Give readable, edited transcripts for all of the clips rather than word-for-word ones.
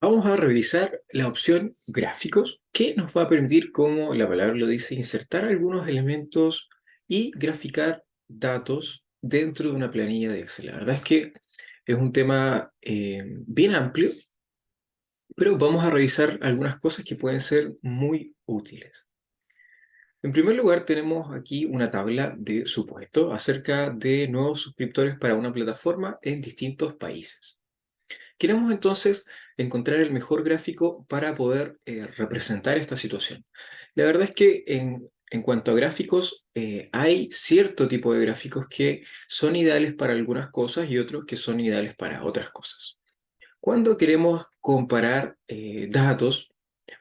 Vamos a revisar la opción gráficos, que nos va a permitir, como la palabra lo dice, insertar algunos elementos y graficar datos dentro de una planilla de Excel. La verdad es que es un tema bien amplio, pero vamos a revisar algunas cosas que pueden ser muy útiles. En primer lugar, tenemos aquí una tabla de supuesto acerca de nuevos suscriptores para una plataforma en distintos países. Queremos entonces encontrar el mejor gráfico para poder representar esta situación. La verdad es que en cuanto a gráficos, hay cierto tipo de gráficos que son ideales para algunas cosas y otros que son ideales para otras cosas. Cuando queremos comparar datos,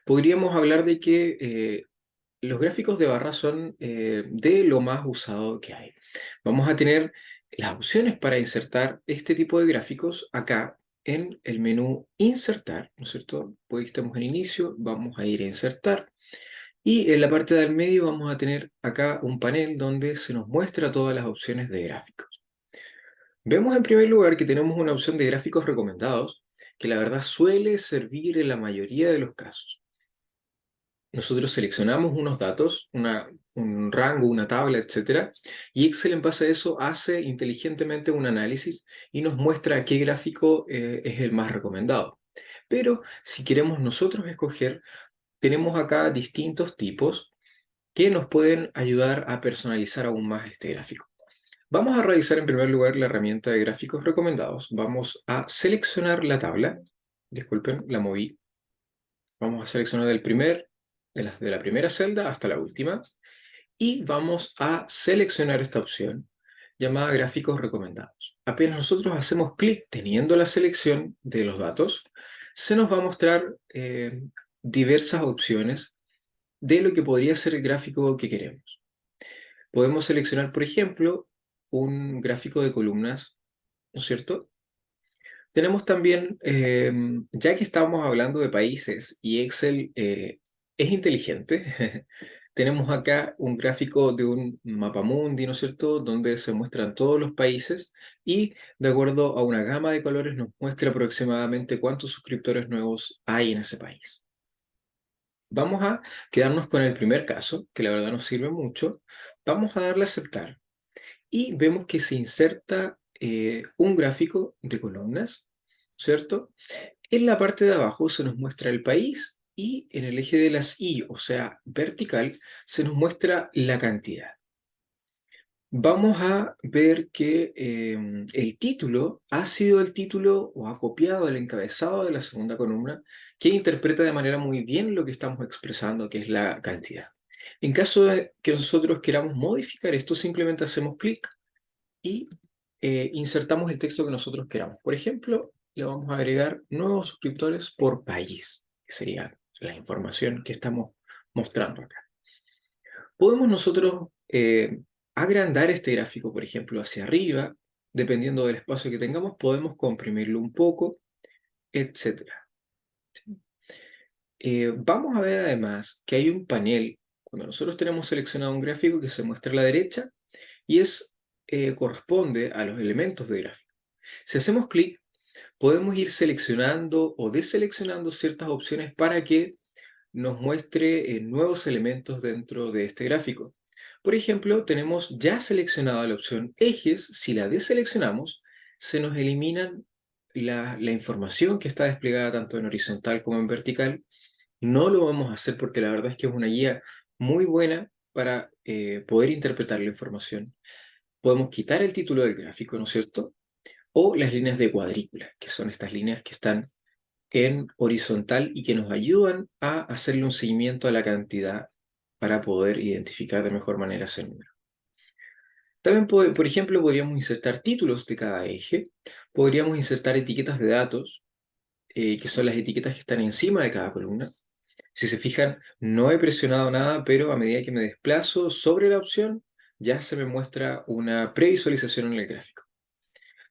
podríamos hablar de que los gráficos de barra son de lo más usado que hay. Vamos a tener las opciones para insertar este tipo de gráficos acá en el menú Insertar, ¿no es cierto? Pues estamos en Inicio, vamos a ir a Insertar. Y en la parte del medio vamos a tener acá un panel donde se nos muestra todas las opciones de gráficos. Vemos en primer lugar que tenemos una opción de gráficos recomendados, que la verdad suele servir en la mayoría de los casos. Nosotros seleccionamos unos datos, un rango, una tabla, etcétera, y Excel en base a eso hace inteligentemente un análisis y nos muestra qué gráfico es el más recomendado. Pero si queremos nosotros escoger, tenemos acá distintos tipos que nos pueden ayudar a personalizar aún más este gráfico. Vamos a revisar en primer lugar la herramienta de gráficos recomendados. Vamos a seleccionar la tabla. Disculpen, la moví. Vamos a seleccionar de la primera celda hasta la última y vamos a seleccionar esta opción llamada gráficos recomendados. Apenas nosotros hacemos clic teniendo la selección de los datos, se nos va a mostrar diversas opciones de lo que podría ser el gráfico que queremos. Podemos seleccionar, por ejemplo, un gráfico de columnas, ¿no es cierto? Tenemos también, ya que estábamos hablando de países y Excel es inteligente, tenemos acá un gráfico de un mapamundi, ¿no es cierto?, donde se muestran todos los países y de acuerdo a una gama de colores nos muestra aproximadamente cuántos suscriptores nuevos hay en ese país. Vamos a quedarnos con el primer caso, que la verdad nos sirve mucho. Vamos a darle a aceptar y vemos que se inserta un gráfico de columnas, ¿cierto? En la parte de abajo se nos muestra el país y en el eje de las Y, o sea, vertical, se nos muestra la cantidad. Vamos a ver que el título ha sido el título o ha copiado el encabezado de la segunda columna que interpreta de manera muy bien lo que estamos expresando, que es la cantidad. En caso de que nosotros queramos modificar esto, simplemente hacemos clic y insertamos el texto que nosotros queramos. Por ejemplo, le vamos a agregar nuevos suscriptores por país, que sería la información que estamos mostrando acá. Podemos nosotros agrandar este gráfico, por ejemplo, hacia arriba, dependiendo del espacio que tengamos, podemos comprimirlo un poco, etcétera. Vamos a ver además que hay un panel, cuando nosotros tenemos seleccionado un gráfico que se muestra a la derecha, y corresponde a los elementos de gráfico. Si hacemos clic, podemos ir seleccionando o deseleccionando ciertas opciones para que nos muestre nuevos elementos dentro de este gráfico. Por ejemplo, tenemos ya seleccionada la opción ejes. Si la deseleccionamos, se nos eliminan la información que está desplegada tanto en horizontal como en vertical. No lo vamos a hacer porque la verdad es que es una guía muy buena para poder interpretar la información. Podemos quitar el título del gráfico, ¿no es cierto? O las líneas de cuadrícula, que son estas líneas que están en horizontal y que nos ayudan a hacerle un seguimiento a la cantidad para poder identificar de mejor manera ese número. También, por ejemplo, podríamos insertar títulos de cada eje, podríamos insertar etiquetas de datos, que son las etiquetas que están encima de cada columna. Si se fijan, no he presionado nada, pero a medida que me desplazo sobre la opción, ya se me muestra una previsualización en el gráfico.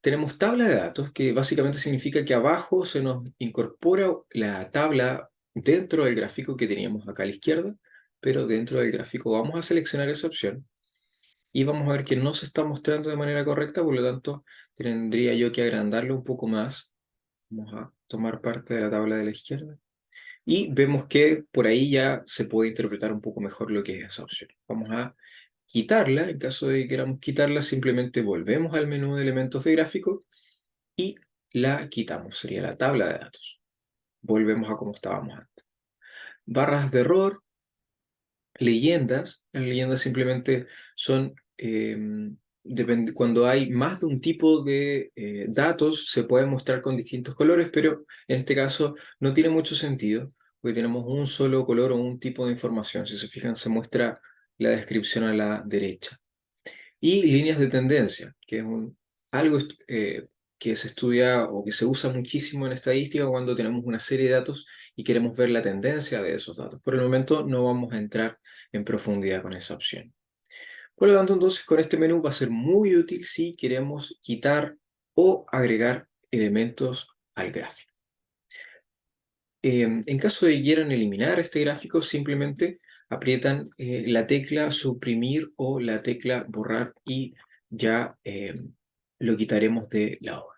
Tenemos tabla de datos, que básicamente significa que abajo se nos incorpora la tabla dentro del gráfico que teníamos acá a la izquierda, pero dentro del gráfico vamos a seleccionar esa opción y vamos a ver que no se está mostrando de manera correcta, por lo tanto tendría yo que agrandarlo un poco más Vamos a tomar parte de la tabla de la izquierda. Y vemos que por ahí ya se puede interpretar un poco mejor lo que es esa opción. Vamos a quitarla. En caso de que queramos quitarla, simplemente volvemos al menú de elementos de gráfico y la quitamos. Sería la tabla de datos. Volvemos a como estábamos antes. Barras de error, leyendas. Las leyendas simplemente son, cuando hay más de un tipo de datos, se pueden mostrar con distintos colores, pero en este caso no tiene mucho sentido, porque tenemos un solo color o un tipo de información. Si se fijan, se muestra la descripción a la derecha. Y líneas de tendencia, que es algo que se estudia o que se usa muchísimo en estadística cuando tenemos una serie de datos y queremos ver la tendencia de esos datos. Por el momento no vamos a entrar en profundidad con esa opción. Por lo tanto, entonces, con este menú va a ser muy útil si queremos quitar o agregar elementos al gráfico. En caso de que quieran eliminar este gráfico, simplemente aprietan la tecla suprimir o la tecla borrar y ya lo quitaremos de la hoja.